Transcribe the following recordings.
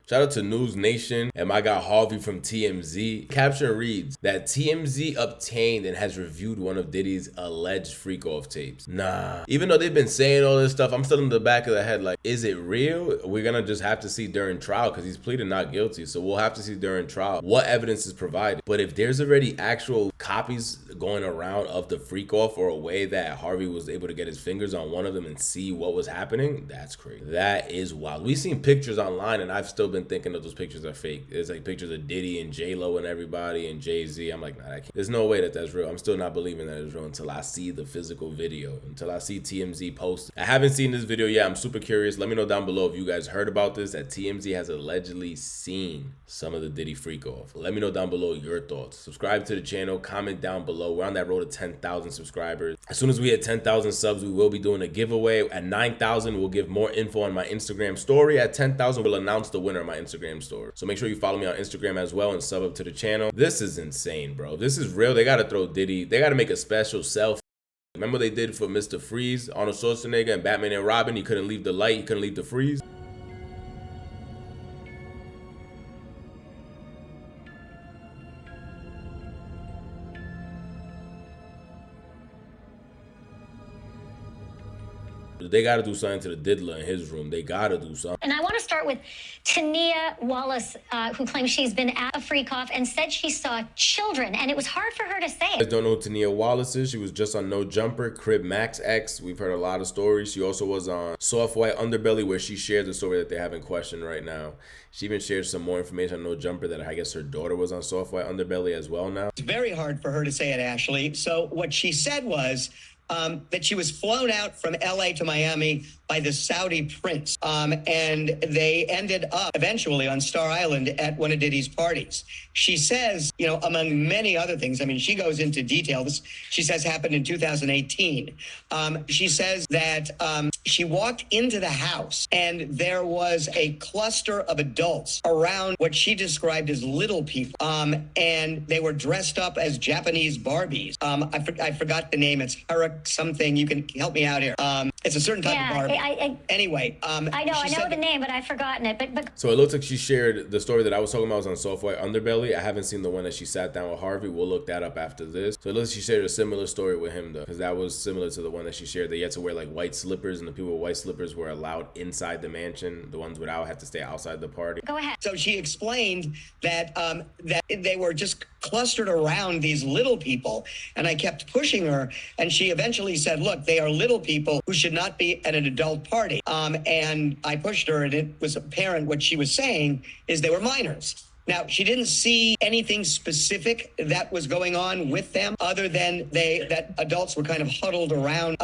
Shout out to News Nation and my guy Harvey from TMZ. Caption reads that TMZ obtained and has reviewed one of Diddy's alleged freak-off tapes. Nah. Even though they've been saying all this stuff, I'm still in the back of the head like, is it real? We're gonna just have to see during trial because he's pleaded not guilty. So we'll have to see during trial what evidence is provided. But if there's already actual copies going around of the freak-off or a way that Harvey was able to get his fingers on one of them and see what was happening, that's crazy. That is wild. We've seen pictures online and I've still been thinking that those pictures are fake. It's like pictures of Diddy and J-Lo and everybody and Jay-Z. I'm like, nah, there's no way that that's real. I'm still not believing that it's real until I see the physical video, until I see TMZ post. I haven't seen this video yet. I'm super curious. Let me know down below if you guys heard about this, that TMZ has allegedly seen some of the Diddy freak off. Let me know down below your thoughts. Subscribe to the channel, comment down below. We're on that road to 10,000 subscribers. As soon as we hit 10,000 subs, we will be doing a giveaway. At 9,000, we'll give more info on my Instagram story. At 10,000, we'll announce the winner of my Instagram story. So make sure you follow me on Instagram as well and sub up to the channel. This is insane, bro. This is real. They gotta throw Diddy. They gotta make a special selfie. Remember they did for Mr. Freeze, Arnold Schwarzenegger and Batman and Robin? He couldn't leave the light, he couldn't leave the freeze. They got to do something to the diddler in his room. They got to do something. And I want to start with Tania Wallace, who claims she's been at a freak-off and said she saw children, and it was hard for her to say it. You guys don't know who Tania Wallace is? She was just on No Jumper, Crib Max X. We've heard a lot of stories. She also was on Soft White Underbelly, where she shared the story that they have in question right now. She even shared some more information on No Jumper that I guess her daughter was on Soft White Underbelly as well now. It's very hard for her to say it, Ashley. So what she said was that she was flown out from LA to Miami by the Saudi prince. And they ended up eventually on Star Island at one of Diddy's parties. She says, you know, among many other things, I mean, she goes into detail. This, she says, happened in 2018. She says that she walked into the house and there was a cluster of adults around what she described as little people. And they were dressed up as Japanese Barbies. I forgot the name. It's Harak something. You can help me out here. It's a certain type of Barbie. Anyway, I know the name, but I've forgotten it. But so it looks like she shared the story that I was talking about was on Soft White Underbelly. I haven't seen the one that she sat down with Harvey. We'll look that up after this. So it looks like she shared a similar story with him though, because that was similar to the one that she shared. That you had to wear like white slippers, and the people with white slippers were allowed inside the mansion. The ones without had to stay outside the party. Go ahead. So she explained that that they were just clustered around these little people, and I kept pushing her, and she eventually said, look, they are little people who should not be at an adult party. And I pushed her, and it was apparent what she was saying is they were minors. Now, she didn't see anything specific that was going on with them other than that adults were kind of huddled around.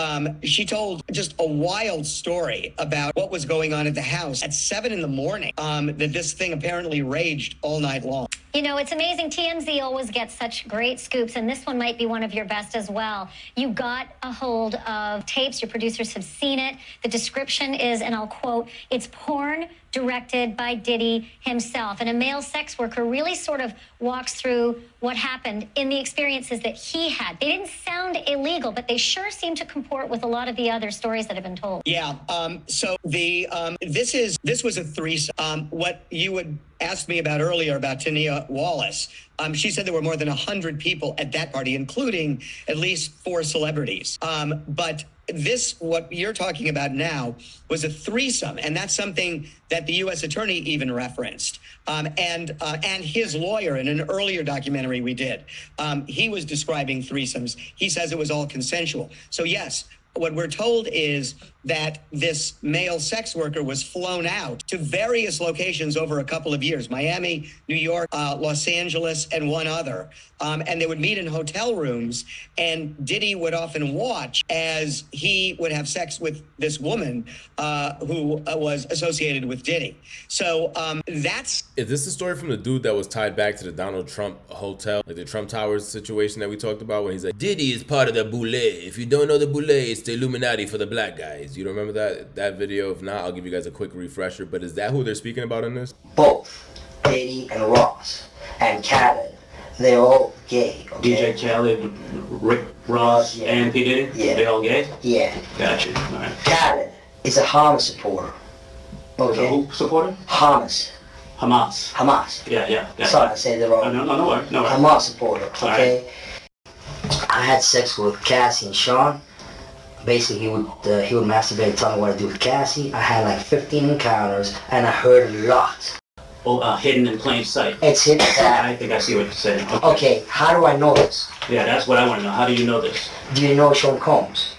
She told just a wild story about what was going on at the house at 7 in the morning, that this thing apparently raged all night long. You know, it's amazing. TMZ always gets such great scoops, and this one might be one of your best as well. You got a hold of tapes. Your producers have seen it. The description is, and I'll quote, it's porn directed by Diddy himself. And a male sex worker really sort of walks through what happened in the experiences that he had. They didn't sound illegal, but they sure seem to comport with a lot of the other stories that have been told. Yeah. So the this was a threesome. What you would ask me about earlier about Tania Wallace. She said there were more than 100 people at that party, including at least 4 celebrities. But this, what you're talking about now, was a threesome, and that's something that the U.S. attorney even referenced. And his lawyer in an earlier documentary we did, he was describing threesomes. He says it was all consensual. So yes, what we're told is that this male sex worker was flown out to various locations over a couple of years, Miami, New York, Los Angeles, and one other. And they would meet in hotel rooms, and Diddy would often watch as he would have sex with this woman who was associated with Diddy. So that's... Is this the story from the dude that was tied back to the Donald Trump hotel, like the Trump Towers situation that we talked about, when he's like, Diddy is part of the boule. If you don't know the boule, it's the Illuminati for the black guys. You don't remember that video? If not, I'll give you guys a quick refresher. But is that who they're speaking about in this? Both Diddy and Ross and Khaled, they're all gay. Okay? DJ Khaled, Rick Ross, yeah. and P. Diddy? Yeah. They all gay? Yeah. Gotcha. All right. Khaled is a Hamas supporter. Okay? Who supporter? Hamas. Hamas. Hamas. Yeah. Sorry, I said it wrong. No worries. Hamas supporter, okay? Right. I had sex with Cassie and Sean. Basically, he would masturbate and tell me what to do with Cassie. I had like 15 encounters, and I heard a lot. Hidden in plain sight. It's hidden that. I think I see what you're saying. Okay, how do I know this? Yeah, that's what I want to know. How do you know this? Do you know Sean Combs?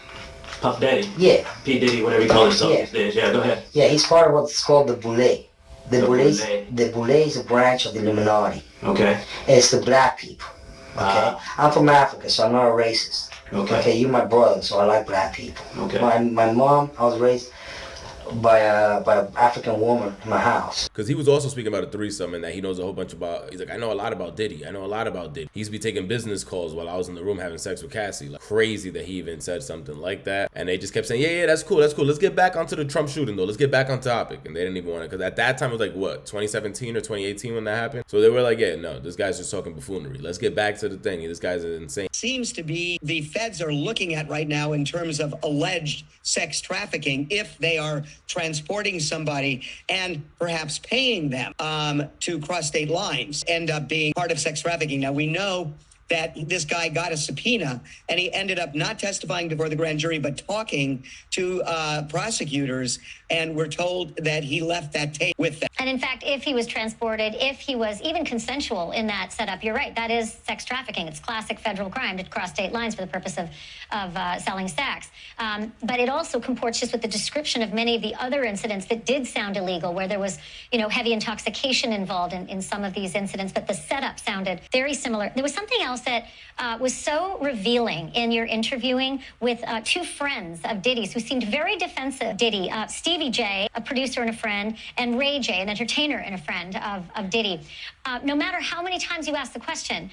Puff Daddy? Yeah. P. Diddy, whatever you call himself these days. Yeah, go ahead. Yeah, he's part of what's called the Boule. The Boule is a branch of the Illuminati. Okay. It's the black people. Okay. I'm from Africa, so I'm not a racist. Okay, you're my brother, so I like black people. Okay. My mom, I was raised by an African woman in my house. Because he was also speaking about a threesome and that he knows a whole bunch about. He's like, I know a lot about Diddy. He used to be taking business calls while I was in the room having sex with Cassie. Like, crazy that he even said something like that. And they just kept saying, yeah, that's cool. Let's get back onto the Trump shooting though. Let's get back on topic. And they didn't even want to, because at that time it was like, what, 2017 or 2018 when that happened? So they were like, yeah, no, this guy's just talking buffoonery. Let's get back to the thing. This guy's insane. Seems to be the feds are looking at right now in terms of alleged sex trafficking, if they are transporting somebody and perhaps paying them to cross state lines, end up being part of sex trafficking. Now, we know that this guy got a subpoena and he ended up not testifying before the grand jury, but talking to prosecutors. And we're told that he left that tape with them. And in fact, if he was transported, if he was even consensual in that setup, you're right, that is sex trafficking. It's classic federal crime to cross state lines for the purpose of selling sex. But it also comports just with the description of many of the other incidents that did sound illegal, where there was, heavy intoxication involved in some of these incidents, but the setup sounded very similar. There was something else that was so revealing in your interviewing with two friends of Diddy's who seemed very defensive of Diddy, Stevie J, a producer and a friend, and Ray J, an entertainer and a friend of Diddy. No matter how many times you ask the question,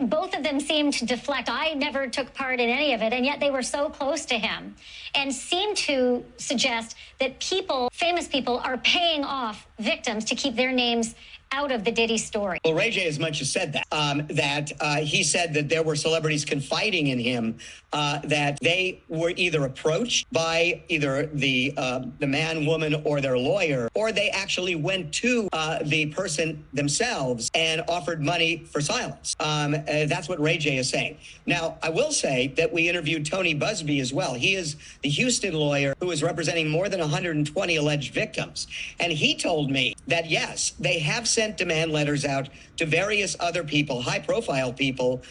both of them seemed to deflect. I never took part in any of it, and yet they were so close to him and seemed to suggest that famous people are paying off victims to keep their names out of the Diddy story. Well, Ray J as much as said that, he said that there were celebrities confiding in him, that they were either approached by either the man, woman, or their lawyer, or they actually went to the person themselves and offered money for silence. That's what Ray J is saying. Now, I will say that we interviewed Tony Busby as well. He is the Houston lawyer who is representing more than 120 alleged victims. And he told me that, yes, they have sent demand letters out to various other people, high-profile people,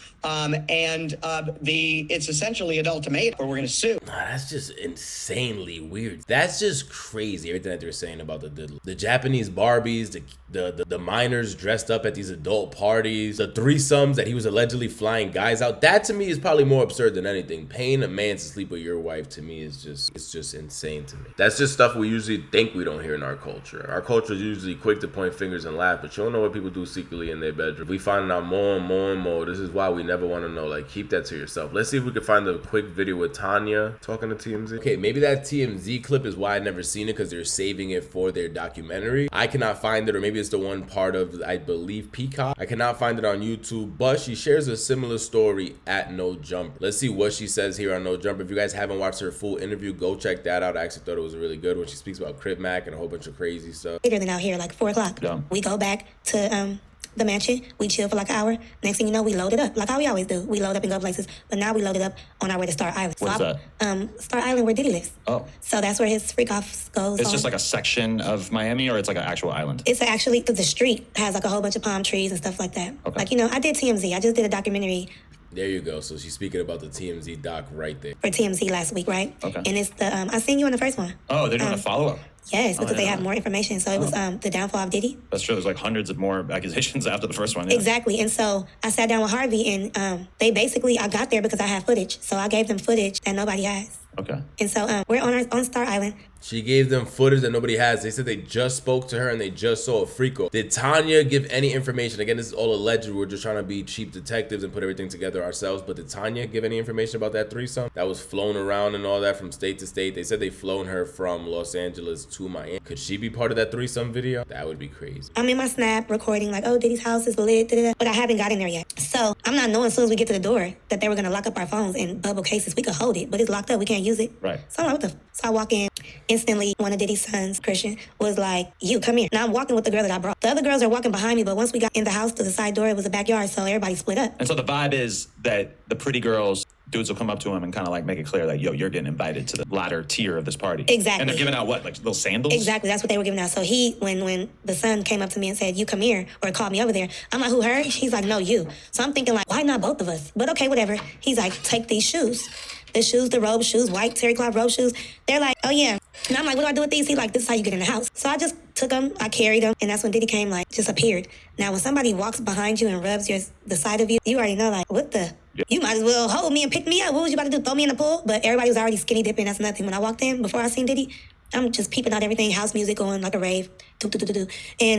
it's essentially an ultimatum where we're going to sue. Nah, that's just insanely weird. That's just crazy. Everything that they're saying about the Japanese Barbies, the minors dressed up at these adult parties, the threesomes that he was allegedly flying guys out. That to me is probably more absurd than anything. Paying a man to sleep with your wife to me is just insane to me. That's just stuff we usually think we don't hear in our culture. Our culture is usually quick to point fingers and laugh, but you don't know what people do secretly in their bedroom. We find out more and more and more. This is why we never want to know. Like, keep that to yourself. Let's see if we can find a quick video with Tanya talking to TMZ. Okay, maybe that TMZ clip is why I've never seen it, because they're saving it for their documentary. I cannot find it, or maybe it's the one part of, I believe, Peacock. I cannot find it on YouTube, but she shares a similar story at No Jumper. Let's see what she says here on No Jumper. If you guys haven't watched her full interview, go check that out. I actually thought it was really good when she speaks about Crip Mac and a whole bunch of crazy stuff. Later than out here, like 4 o'clock. Yeah. We go back to the mansion. We chill for like an hour. Next thing you know, we load it up like how we always do. We load up and go places. But now we load it up on our way to Star Island. What's that? Star Island, where Diddy lives. Oh. So that's where his freak off goes. It's just like a section of Miami, or it's like an actual island? It's actually, because the street has like a whole bunch of palm trees and stuff like that. Okay. Like, I did TMZ. I just did a documentary. There you go. So she's speaking about the TMZ doc right there. For TMZ last week, right? Okay. And it's the, I seen you on the first one. Oh, they're doing a follow-up? Yes, because they have more information. So it was the downfall of Diddy. That's true. There's like hundreds of more accusations after the first one. Yeah. Exactly. And so I sat down with Harvey, and they basically, I got there because I had footage. So I gave them footage that nobody has. Okay. And so we're on Star Island. She gave them footage that nobody has. They said they just spoke to her and they just saw a freako. Did Tanya give any information? Again, this is all alleged. We're just trying to be cheap detectives and put everything together ourselves. But did Tanya give any information about that threesome that was flown around and all that from state to state? They said they flown her from Los Angeles to Miami. Could she be part of that threesome video? That would be crazy. I'm in my Snap recording like, oh, Diddy's house is lit, but I haven't gotten there yet. So I'm not knowing as soon as we get to the door that they were going to lock up our phones in bubble cases. We could hold it, but it's locked up. We can't use it. Right. So I'm like, what the? So I walk in. instantly one of Diddy's sons, Christian, was like, you, come here. Now I'm walking with the girl that I brought. The other girls are walking behind me, but once we got in the house to the side door, it was a backyard, so everybody split up. And so the vibe is that the pretty girls, dudes will come up to him and kind of like make it clear, like, yo, you're getting invited to the latter tier of this party. Exactly. And they're giving out what, like little sandals? Exactly, that's what they were giving out. So when the son came up to me and said, you come here, or called me over there, I'm like, who, her? He's like, no, you. So I'm thinking like, why not both of us? But okay, whatever. He's like, take these shoes. The shoes, the robe shoes, white terry cloth robe shoes. They're like, oh yeah. And I'm like, what do I do with these? He's like, this is how you get in the house. So I just took them, I carried them, and that's when Diddy came, like, just appeared. Now, when somebody walks behind you and rubs the side of you, you already know, like, what the? Yeah. You might as well hold me and pick me up. What was you about to do, throw me in the pool? But everybody was already skinny dipping, that's nothing. When I walked in, before I seen Diddy, I'm just peeping out everything, house music going like a rave, and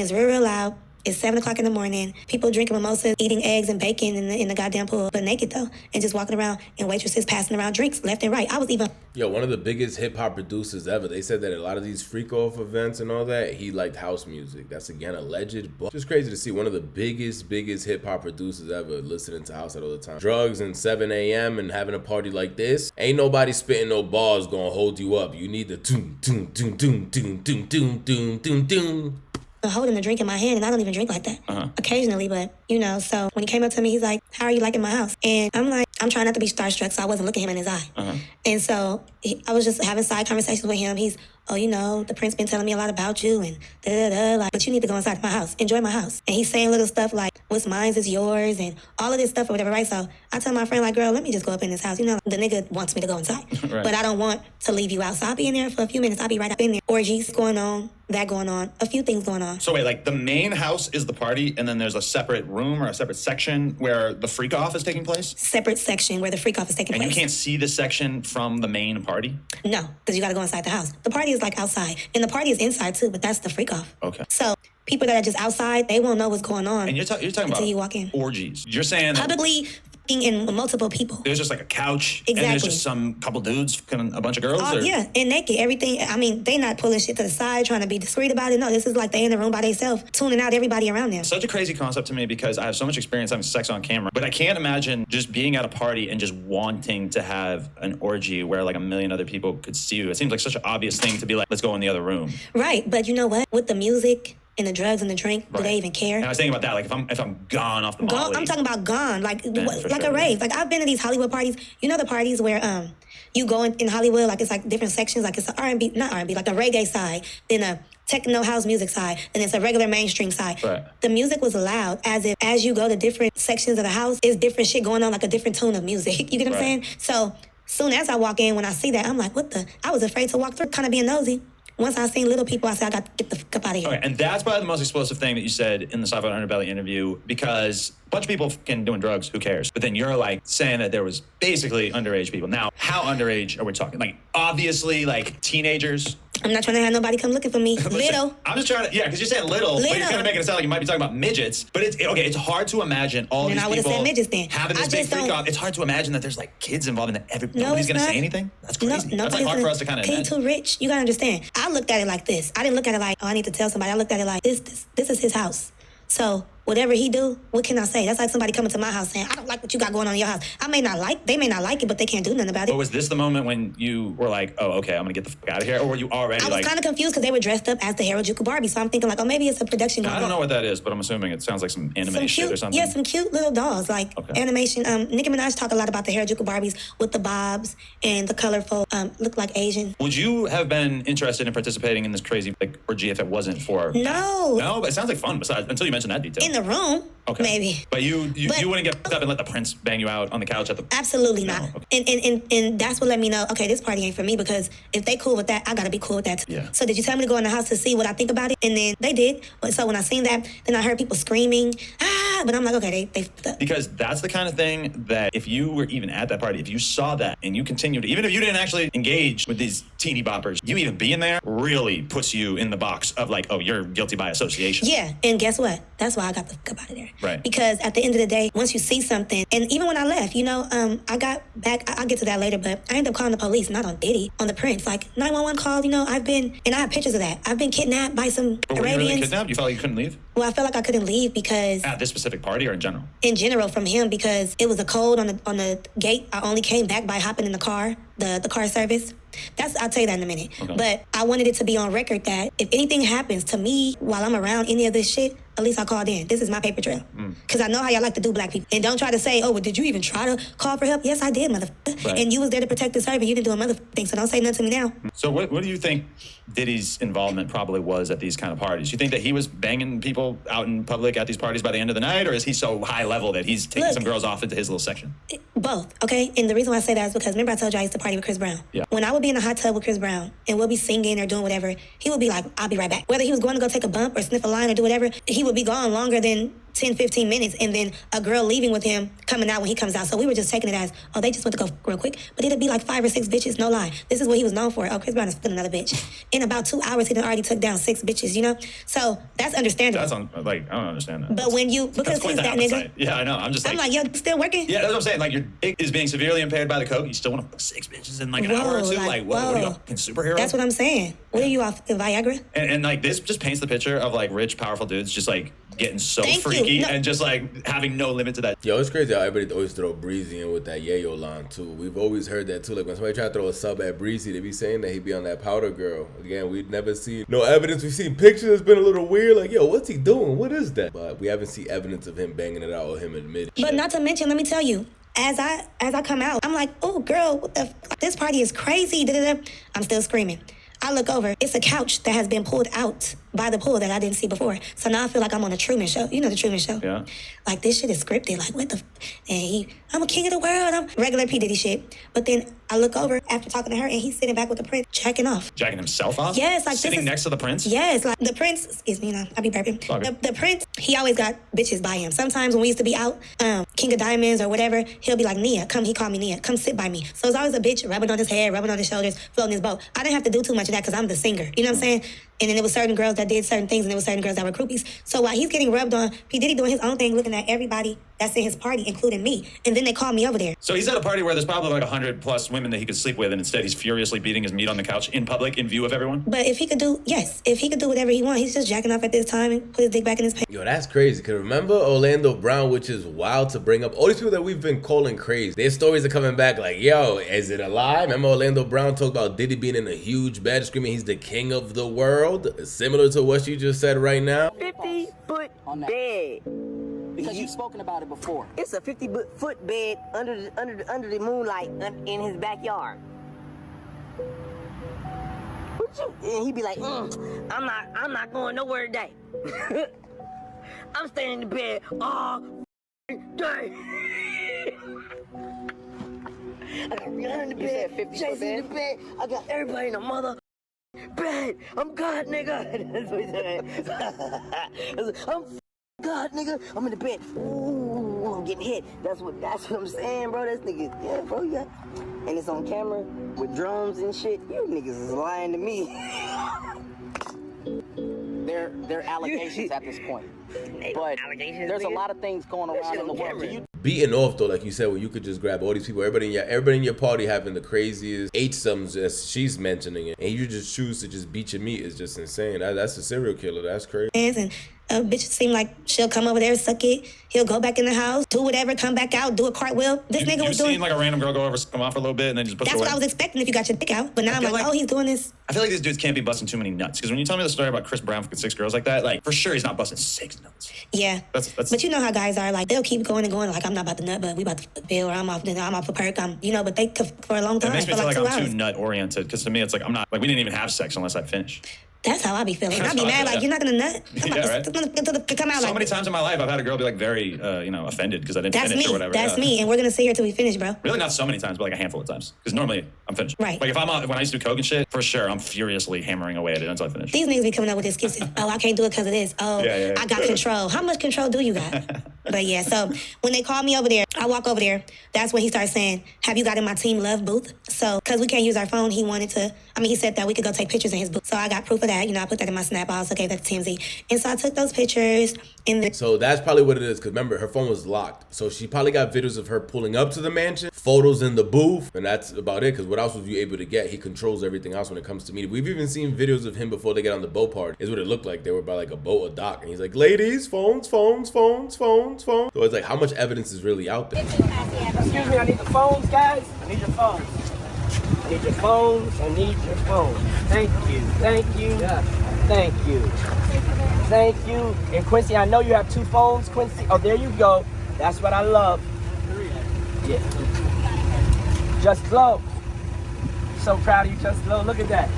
it's real, real loud. It's 7 o'clock in the morning. People drinking mimosas, eating eggs and bacon in the goddamn pool, but naked though, and just walking around, and waitresses passing around drinks left and right. I was even... Yo, one of the biggest hip-hop producers ever. They said that at a lot of these freak-off events and all that, he liked house music. That's, again, alleged. But just crazy to see one of the biggest hip-hop producers ever listening to house at all the time. Drugs and 7 a.m. and having a party like this. Ain't nobody spitting no bars gonna hold you up. You need the doom, doom, doom, doom, doom, doom, doom, doom, doom, doom. Holding a drink in my hand, and I don't even drink like that. Occasionally, but so when he came up to me, he's like, how are you liking my house? And I'm like, I'm trying not to be starstruck, so I wasn't looking him in his eye. And so I was just having side conversations with him. He's, oh, the prince been telling me a lot about you, and like, but you need to go inside my house, enjoy my house. And he's saying little stuff like, what's mine is yours, and all of this stuff or whatever, right? So I tell my friend, like, girl, let me just go up in this house. The nigga wants me to go inside, right. But I don't want to leave you out. So I'll be in there for a few minutes. I'll be right up in there. Orgies going on, that going on, a few things going on. So wait, like the main house is the party, and then there's a separate room or a separate section where the freak off is taking place? Separate section where the freak off is taking place. And you can't see the section from the main party? No, because you got to go inside the house. The party is like outside, and the party is inside too, but that's the freak off. Okay. So people that are just outside, they won't know what's going on. And you're talking until about you walk in. Orgies. You're saying that publicly in multiple people. There's just like a couch, exactly. And there's just some couple dudes, kind of a bunch of girls? Yeah, and naked, everything. I mean, they not pulling shit to the side, trying to be discreet about it. No, this is like they in the room by themselves, tuning out everybody around them. Such a crazy concept to me because I have so much experience having sex on camera, but I can't imagine just being at a party and just wanting to have an orgy where like a million other people could see you. It seems like such an obvious thing to be like, let's go in the other room. Right, but you know what? With the music and the drugs and the drink, right. Do they even care? And I was thinking about that, like if I'm gone off the molly. I'm talking about gone, like sure, a rave. Like I've been to these Hollywood parties. You know the parties where you go in Hollywood, like it's like different sections, like it's an R&B, not R&B, like a reggae side, then a techno house music side, and it's a regular mainstream side. Right. The music was loud, as you go to different sections of the house, is different shit going on, like a different tune of music. You get what I'm saying? So soon as I walk in, when I see that, I'm like, what the? I was afraid to walk through, kind of being nosy. Once I seen little people, I said, I got to get the fuck up out of here. Okay, and that's probably the most explosive thing that you said in the Sci-Fi Underbelly interview, because a bunch of people fucking doing drugs, who cares? But then you're like saying that there was basically underage people. Now, how underage are we talking? Like, obviously, like teenagers? I'm not trying to have nobody come looking for me. Little. I'm just trying to, because you're saying little, but you're kind of making it sound like you might be talking about midgets. But it's hard to imagine all these people said midgets then. having this big freak off. It's hard to imagine that there's like kids involved in that. Nobody's going to say anything? That's crazy. That's like hard for us to kind of imagine. Too rich. You got to understand. I looked at it like this. I didn't look at it like, oh, I need to tell somebody. I looked at it like, this is his house. So whatever he do, what can I say? That's like somebody coming to my house saying, I don't like what you got going on in your house. They may not like it, but they can't do nothing about it. But was this the moment when you were like, oh, okay, I'm going to get the fuck out of here? Or were you already I was kind of confused because they were dressed up as the Harajuku Barbie. So I'm thinking like, oh, maybe it's a production going on. I don't know what that is, but I'm assuming it sounds like some anime shit or something. Yeah, some cute little dolls, like animation. Nicki Minaj talk a lot about the Harajuku Barbies with the bobs and the colorful, look like Asian. Would you have been interested in participating in this crazy orgy if it wasn't for... No, but it sounds like fun besides, until you mentioned that detail. In the room. Okay. Maybe. But you wouldn't get fucked up and let the prince bang you out on the couch at the... Absolutely not. Okay. And that's what let me know, okay, this party ain't for me, because if they cool with that, I gotta be cool with that too. Yeah. So did you tell me to go in the house to see what I think about it? And then they did. But so when I seen that, then I heard people screaming, but I'm like, okay, they because that's the kind of thing that if you were even at that party, if you saw that and you continued, even if you didn't actually engage with these teeny boppers, you even being there really puts you in the box of like, oh, you're guilty by association. Yeah, and guess what? That's why I got the fuck up out of there. Right. Because at the end of the day, once you see something, and even when I left, I got back, I'll get to that later, but I ended up calling the police, not on Diddy, on the Prince. Like, 911 call, I've been, and I have pictures of that. I've been kidnapped by some But were Arabians. you really kidnapped? You felt like you couldn't leave? Well, I felt like I couldn't leave because... At this specific specific party or in general? In general, from him, because it was a code on the gate. I only came back by hopping in the car, the car service. I'll tell you that in a minute. Okay. But I wanted it to be on record that if anything happens to me while I'm around any of this shit, at least I called in. This is my paper trail. Because I know how y'all like to do black people. And don't try to say, oh, well, did you even try to call for help? Yes, I did, motherfucker. Right. And you was there to protect the servant. You didn't do a motherfucker thing, so don't say nothing to me now. So what do you think Diddy's involvement probably was at these kind of parties? You think that he was banging people out in public at these parties by the end of the night, or is he so high level that he's taking some girls off into his little section? Both, okay? And the reason why I say that is because remember I told you I used to party with Chris Brown? Yeah. When I would be in a hot tub with Chris Brown and we'll be singing or doing whatever, he would be like, I'll be right back. Whether he was going to go take a bump or sniff a line or do whatever, he would be gone longer than 10, 15 minutes, and then a girl leaving with him coming out when he comes out. So we were just taking it as, oh, they just went to go real quick. But it'd be like 5 or 6 bitches, no lie. This is what he was known for. Oh, Chris Brown is fucking another bitch. In about 2 hours, he done already took down 6 bitches, you know? So that's understandable. I don't understand that. But when you, because he's that nigga. Yeah, I know. I'm like, yo, still working? Yeah, that's what I'm saying. Like, your dick is being severely impaired by the coke. You still want to fuck 6 bitches in like an hour or two? Like, what are you, a fucking superhero? That's what I'm saying. What are you off, Viagra? And like, this just paints the picture of like rich, powerful dudes just like getting so Thank freaky you. No. and just like having no limit to that. Yo, it's crazy how everybody always throw Breezy in with that yayo line too. We've always heard that too. Like when somebody try to throw a sub at Breezy, they be saying that he be on that powder girl. Again, we've never seen no evidence. We've seen pictures. It's been a little weird. Like, yo, what's he doing? What is that? But we haven't seen evidence of him banging it out or him admitting. But not to mention, let me tell you, as I come out, I'm like, oh girl, what the this party is crazy. Da-da-da. I'm still screaming. I look over, it's a couch that has been pulled out by the pool that I didn't see before. So now I feel like I'm on a Truman Show. You know the Truman Show? Yeah. Like, this shit is scripted. Like, what the... And I'm a king of the world. I'm regular P. Diddy shit. But then I look over after talking to her, and he's sitting back with the prince, jacking off. Jacking himself off? Yes, like sitting next to the prince? Yes, like the prince, excuse me, I'll be burping. The prince, he always got bitches by him. Sometimes when we used to be out, King of Diamonds or whatever, he'll be like, Nia, come, he called me Nia, come sit by me. So it's always a bitch rubbing on his head, rubbing on his shoulders, floating his boat. I didn't have to do too much of that because I'm the singer. You know what I'm saying? And then there was certain girls that did certain things, and there was certain girls that were groupies. So while he's getting rubbed on, P. Diddy doing his own thing, looking at everybody that's in his party, including me. And then they called me over there. So he's at a party where there's probably like 100 plus women that he could sleep with, and instead he's furiously beating his meat on the couch in public, in view of everyone? But if he could do whatever he wants, he's just jacking off at this time and put his dick back in his pants. Yo, that's crazy. Cause remember Orlando Brown, which is wild to bring up. All these people that we've been calling crazy, their stories are coming back like, yo, is it a lie? Remember Orlando Brown talked about Diddy being in a huge bed, screaming he's the king of the world? Similar to what you just said right now. 50-foot bed. Because you've spoken about it before. It's a 50-foot bed under the moonlight in his backyard. And he'd be like, I'm not going nowhere today. I'm staying in the bed all day. I got Rihanna in the bed, Jay-Z in the bed. I got everybody in the mother bed. I'm God, nigga. That's what he said. I'm God, nigga. I'm in the bed. Ooh, I'm getting hit. That's what I'm saying, bro. This nigga, yeah, bro, yeah. And it's on camera with drums and shit. You niggas is lying to me. They're allegations at this point. But there's a lot of things going around in the world. Beating off though, like you said, where you could just grab all these people, everybody in your party having the craziest H-sums as she's mentioning it, and you just choose to just beat your meat is just insane. That's a serial killer. That's crazy. And a bitch seem like she'll come over there, suck it. He'll go back in the house, do whatever, come back out, do a cartwheel. This nigga was doing. You've seen like a random girl go over, come off for a little bit, and then just push That's away. what I was expecting if you got your dick out. But now I'm like, oh, he's doing this. I feel like these dudes can't be busting too many nuts. Because when you tell me the story about Chris Brown fucking 6 girls like that, like for sure he's not busting 6 nuts. Yeah. That's But you know how guys are, like they'll keep going and going, like I'm not about to nut, but we about to pill, or I'm off the perk. But they for a long time. It makes me for feel like like 2 I'm hours. too nut oriented. Because to me it's like I'm not, like we didn't even have sex unless I finish. That's how I be feeling. That's I be how I mad, feel, like yeah. you're not gonna nut. I'm Yeah, about to come out So like many times in my life I've had a girl be like very, offended because I didn't that's finish me. or whatever. That's yeah. me, and we're gonna sit here till we finish, bro. Really not so many times, but like a handful of times. Because normally I'm finished. Right. Like if I'm when I used to do coke and shit, for sure I'm furiously hammering away at it until I finish. These niggas be coming up with excuses. Oh, I can't do it because of this. Oh, Yeah. I got control. How much control do you got? But yeah, so when they call me over there, I walk over there. That's when he starts saying, have you got in my Team Love booth? So, because we can't use our phone, he said that we could go take pictures in his booth. So I got proof of that. I put that in my snap. I also gave that to TMZ. And so I took those pictures, So that's probably what it is, because remember, her phone was locked. So she probably got videos of her pulling up to the mansion, photos in the booth, and that's about it, because what else was you able to get? He controls everything else when it comes to media. We've even seen videos of him before they get on the boat party. Is what it looked like. They were by like a boat, a dock, and he's like, ladies, phones. So it's like, how much evidence is really out there? Excuse me, I need the phones, guys. I need your phones. I need your phones. I need your phones. Thank you. Thank you. Thank you. Thank you. And Quincy, I know you have 2 phones, Quincy. Oh, there you go. That's what I love. Yeah. Just Glow. So proud of you, Just Glow. Look at that.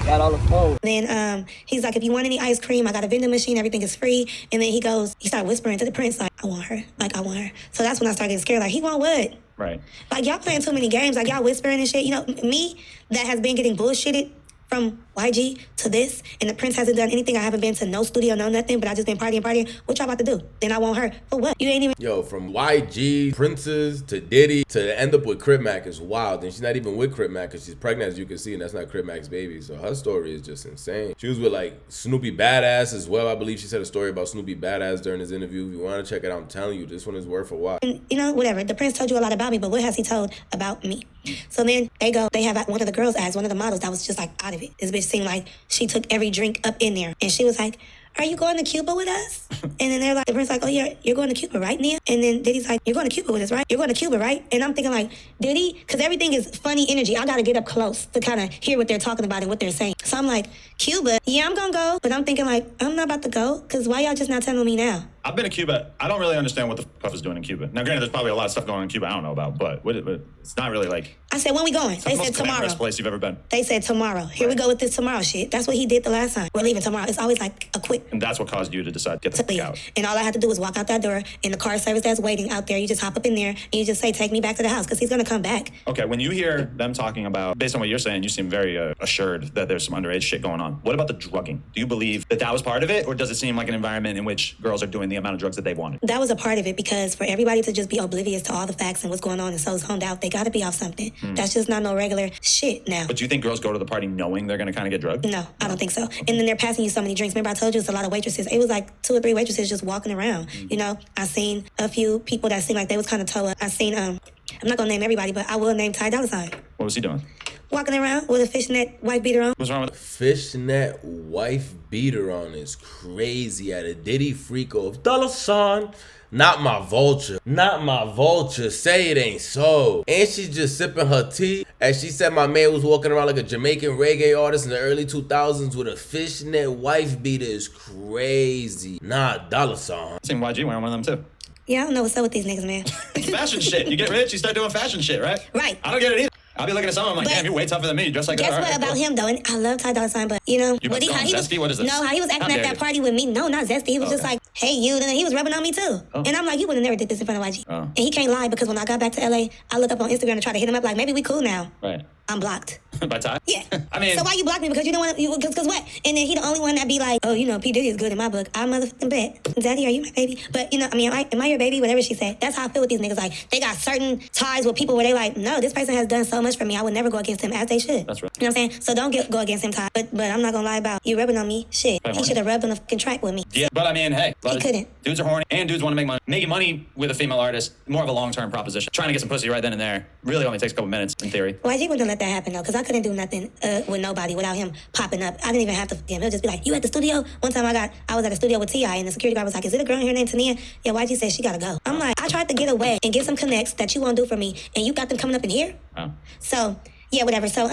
Got all the phones. Then he's like, if you want any ice cream, I got a vending machine, everything is free. And then he started whispering to the prince, like, I want her. Like, I want her. So that's when I started getting scared. Like, he want what? Right. Like, y'all playing too many games. Like, y'all whispering and shit. You know, me that has been getting bullshitted from YG to this, and the prince hasn't done anything. I haven't been to no studio, no nothing, but I just been partying. What y'all about to do? Then I want her. For what? You ain't even... Yo, from YG, Princes, to Diddy, to end up with Crip Mac is wild. And she's not even with Crip Mac because she's pregnant, as you can see, and that's not Crip Mac's baby. So her story is just insane. She was with like Snoopy Badass as well. I believe she said a story about Snoopy Badass during his interview. If you want to check it out, I'm telling you, this one is worth a watch. And, you know, whatever. The prince told you a lot about me, but what has he told about me? So then they have one of the girls asked one of the models that was just like out of it. This bitch seemed like she took every drink up in there. And she was like, are you going to Cuba with us? And then they're like, the prince like, oh yeah, you're going to Cuba, right, Nia? And then Diddy's like, you're going to Cuba with us, right? You're going to Cuba, right? And I'm thinking like, Diddy? Because everything is funny energy. I got to get up close to kind of hear what they're talking about and what they're saying. So I'm like, Cuba? Yeah, I'm going to go. But I'm thinking like, I'm not about to go. Because why y'all just not telling me now? I've been to Cuba. I don't really understand what the fuck is doing in Cuba. Now, granted, there's probably a lot of stuff going on in Cuba I don't know about, but it's not really like... I said, when we going? They said tomorrow. It's the most place you've ever been. They said tomorrow. Here we go with this tomorrow shit. That's what he did the last time. We're leaving tomorrow. It's always like a quick... And that's what caused you to decide to get the fuck out. And all I had to do was walk out that door, and the car service that's waiting out there, you just hop up in there, and you just say, take me back to the house, because he's going to come back. Okay, when you hear them talking about, based on what you're saying, you seem very assured that there's some underage shit going on. What about the drugging? Do you believe that was part of it, or does it seem like an environment in which girls are doing the amount of drugs that they wanted? That was a part of it, because for everybody to just be oblivious to all the facts and what's going on and so zoned out, they got to be off something. That's just not no regular shit now. But do you think girls go to the party knowing they're going to kind of get drugged? No, I don't think so. And then they're passing you so many drinks. Remember I told you it's a lot of waitresses. It was like 2 or 3 waitresses just walking around. You know, I seen a few people that seemed like they was kind of toe up. I seen, I'm not going to name everybody, but I will name Ty Dolla $ign. What was he doing? Walking around with a fishnet wife beater on. What's wrong with Fishnet wife beater on is crazy at a Diddy freak off. Dolla $ign. Not my vulture. Not my vulture. Say it ain't so. And she's just sipping her tea. As she said, my man was walking around like a Jamaican reggae artist in the early 2000s with a fishnet wife beater is crazy. Nah, Dolla $ign. Same YG wearing one of them too. Yeah, I don't know what's up with these niggas, man. It's fashion shit. You get rich, you start doing fashion shit, right? Right. I don't get it either. I'll be looking at someone, I'm like, damn, you're way tougher than me. You dress like guess that. What about him, though? And I love Ty Dolla $ign, but, you know... You must how he Zesty? What is this? No, how he was acting at that party with me. No, not Zesty. He was just like, hey, you. And then he was rubbing on me, too. Oh. And I'm like, you would have never did this in front of YG. Oh. And he can't lie, because when I got back to LA, I looked up on Instagram and tried to hit him up like, maybe we cool now. Right. I'm blocked. By Ty? Yeah. I mean... So why you block me? Because you don't want to... Because what? And then he the only one that be like, oh, you know, P. Diddy is good in my book. I motherfucking bet. Daddy, are you my baby? But, you know, I mean, am I your baby? Whatever she said. That's how I feel with these niggas. Like, they got certain ties with people where they like, no, this person has done so much for me. I would never go against him, as they should. That's right. You know what I'm saying? So don't go against him, Ty. But I'm not gonna lie about you rubbing on me. Shit. He should have rubbed on a contract with me. Yeah, but I mean, hey. He couldn't. Dudes are horny, and dudes want to make money. Making money with a female artist, more of a long-term proposition. Trying to get some pussy right then and there really only takes a couple minutes, in theory. YG wouldn't let that happen, though, because I couldn't do nothing with nobody without him popping up. I didn't even have to him. He'll just be like, you at the studio? One time I was at the studio with T.I., and the security guard was like, is it a girl here named Tania? Yeah, YG said she gotta go. I'm like, I tried to get away and get some connects that you won't do for me, and you got them coming up in here? Oh. So, yeah, whatever. So,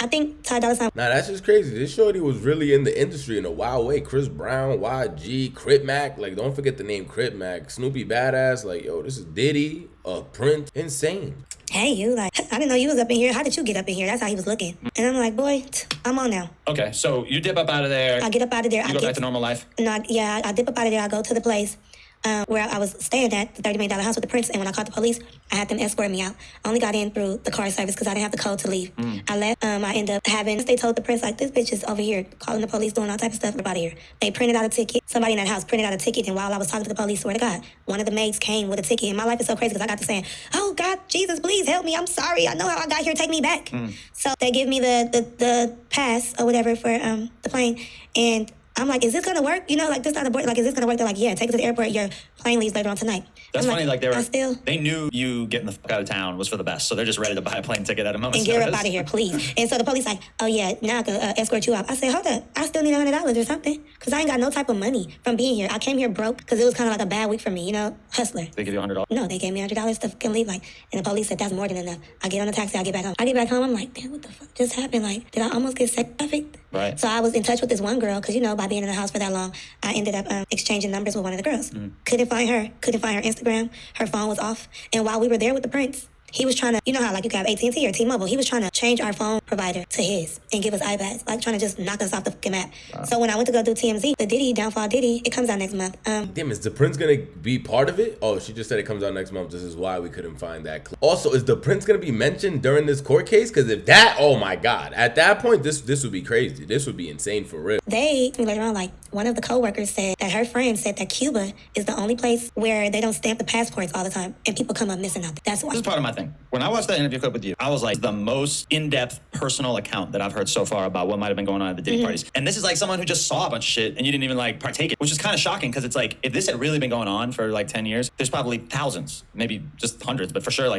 I think Ty Dolla $ign. Nah, that's just crazy. This shorty was really in the industry in a wild way. Chris Brown, YG, Crip Mac. Like, don't forget the name Crip Mac. Snoopy Badass. Like, yo, this is Diddy, Prince. Insane. Hey, you, like, I didn't know you was up in here. How did you get up in here? That's how he was looking. And I'm like, boy, I'm on now. Okay, so you dip up out of there. I get up out of there. You go back to normal life? No, I dip up out of there. I go to the place where I was staying at, the $30 million house with the prince. And when I called the police, I had them escort me out. I only got in through the car service because I didn't have the code to leave. I left. I ended up they told the prince, like, this bitch is over here calling the police, doing all type of stuff about here. They printed out a ticket. Somebody in that house printed out a ticket. And while I was talking to the police, swear to God, one of the maids came with a ticket. And my life is so crazy because I got to saying, oh, God, Jesus, please help me. I'm sorry. I know how I got here. Take me back. So they give me the pass or whatever for the plane. And I'm like, is this gonna work? You know, like this not abort. Like, is this gonna work? They're like, yeah, take it to the airport. Your plane leaves later on tonight. That's I'm funny. Like they knew you getting the fuck out of town was for the best, so they're just ready to buy a plane ticket at a moment's and get her notice. up out of here, please. And so the police like, oh yeah, now I can escort you out. I said, hold up, I still need $100 or something, cause I ain't got no type of money from being here. I came here broke, cause it was kind of like a bad week for me, you know, hustler. They give you $100. No, they gave me $100 to fucking leave. Like, and the police said that's more than enough. I get on the taxi, I get back home. I'm like, damn, what the fuck just happened? Like, did I almost get sex trafficked? Right. So I was in touch with this one girl, because, you know, by being in the house for that long, I ended up exchanging numbers with one of the girls. Couldn't find her Instagram. Her phone was off. And while we were there with the prince, he was trying to, you know how like you can have AT&T or T-Mobile, he was trying to change our phone provider to his and give us iPads, like trying to just knock us off the fucking map. Wow. So when I went to go do TMZ, the Diddy, Downfall Diddy, it comes out next month. Damn, is the Prince gonna be part of it? Oh, she just said it comes out next month. This is why we couldn't find that clip. Also, is the Prince gonna be mentioned during this court case? Because if that, oh my God, at that point, this would be crazy. This would be insane for real. They, later on, like one of the co-workers said that her friend said that Cuba is the only place where they don't stamp the passports all the time and people come up missing out there. That's why. This is part of my thing. When I watched that interview clip with you, I was like, the most in-depth personal account that I've heard so far about what might have been going on at the Diddy parties. And this is like someone who just saw a bunch of shit and you didn't even like partake it, which is kind of shocking because it's like, if this had really been going on for like 10 years, there's probably thousands, maybe just hundreds, but for sure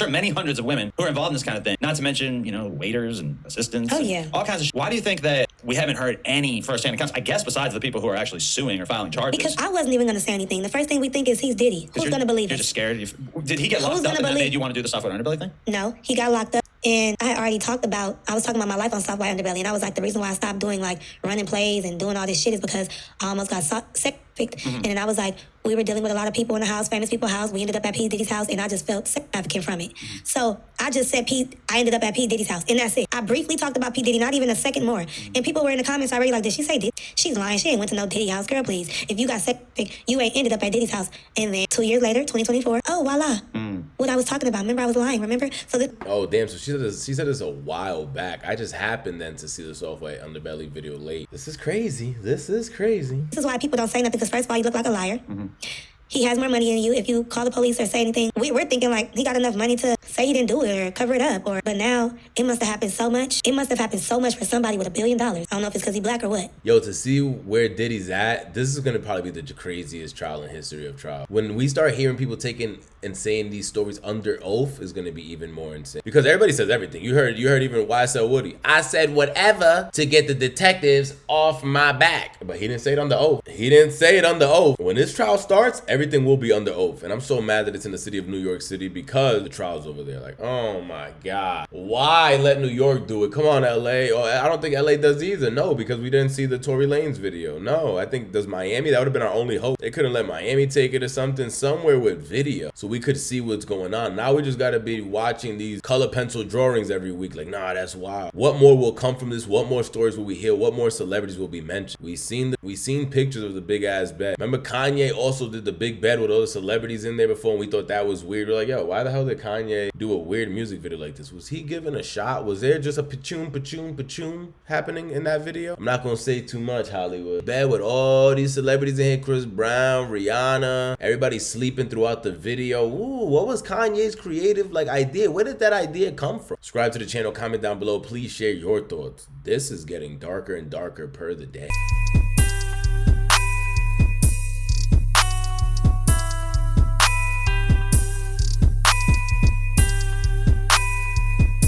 many hundreds of women who are involved in this kind of thing. Not to mention, you know, waiters and assistants. Oh, yeah. All kinds of shit. Why do you think that we haven't heard any firsthand accounts, I guess, besides the people who are actually suing or filing charges? Because I wasn't even going to say anything. The first thing we think is he's Diddy. Who's going to believe You're it? just scared? Did he get locked up and that made you want to do the Soft White Underbelly thing? No, he got locked up. And I had already I was talking about my life on Soft White Underbelly, and I was like, the reason why I stopped doing like running plays and doing all this shit is because I almost got sick. And then I was like, we were dealing with a lot of people in the house, famous people's house. We ended up at P. Diddy's house, and I just felt significant from it. So I just said I ended up at P. Diddy's house, and that's it. I briefly talked about P. Diddy, not even a second more. And people were in the comments already like, did she say Diddy? She's lying. She ain't went to no Diddy house. Girl, please. If you got sick, you ain't ended up at Diddy's house. And then 2 years later, 2024, oh, voila. What I was talking about. Remember, I was lying, remember? Oh, damn. So she said this a while back. I just happened then to see the Soft White Underbelly video late. This is crazy. This is why people don't say nothing, because first of all, you look like a liar. He has more money than you. If you call the police or say anything, we're thinking like he got enough money to say he didn't do it or cover it up. But now it must have happened so much. It must have happened so much for somebody with $1 billion. I don't know if it's because he's black or what. Yo, to see where Diddy's at, this is gonna probably be the craziest trial in history of trial. When we start hearing people taking and saying these stories under oath, is gonna be even more insane. Because everybody says everything. You heard even YSL Woody. I said whatever to get the detectives off my back. But he didn't say it under oath. When this trial starts, everything will be under oath. And I'm so mad that it's in the city of New York City because the trial's over there. Like, oh my God. Why let New York do it? Come on, LA. Oh, I don't think LA does either. No, because we didn't see the Tory Lanez video. No, I think does Miami. That would have been our only hope. They couldn't let Miami take it or something, somewhere with video, so we could see what's going on. Now we just gotta be watching these color pencil drawings every week. Like, nah, that's wild. What more will come from this? What more stories will we hear? What more celebrities will be mentioned? We seen pictures of the big ass bed. Remember Kanye also did the big bed with all the celebrities in there before, and we thought that was weird. We're like, yo, why the hell did Kanye do a weird music video like this? Was he given a shot? Was there just a pachoom happening in that video? I'm not gonna say too much, Hollywood. Bed with all these celebrities in here, Chris Brown, Rihanna, everybody sleeping throughout the video. Ooh, what was Kanye's creative idea? Where did that idea come from? Subscribe to the channel, comment down below. Please share your thoughts. This is getting darker and darker per the day.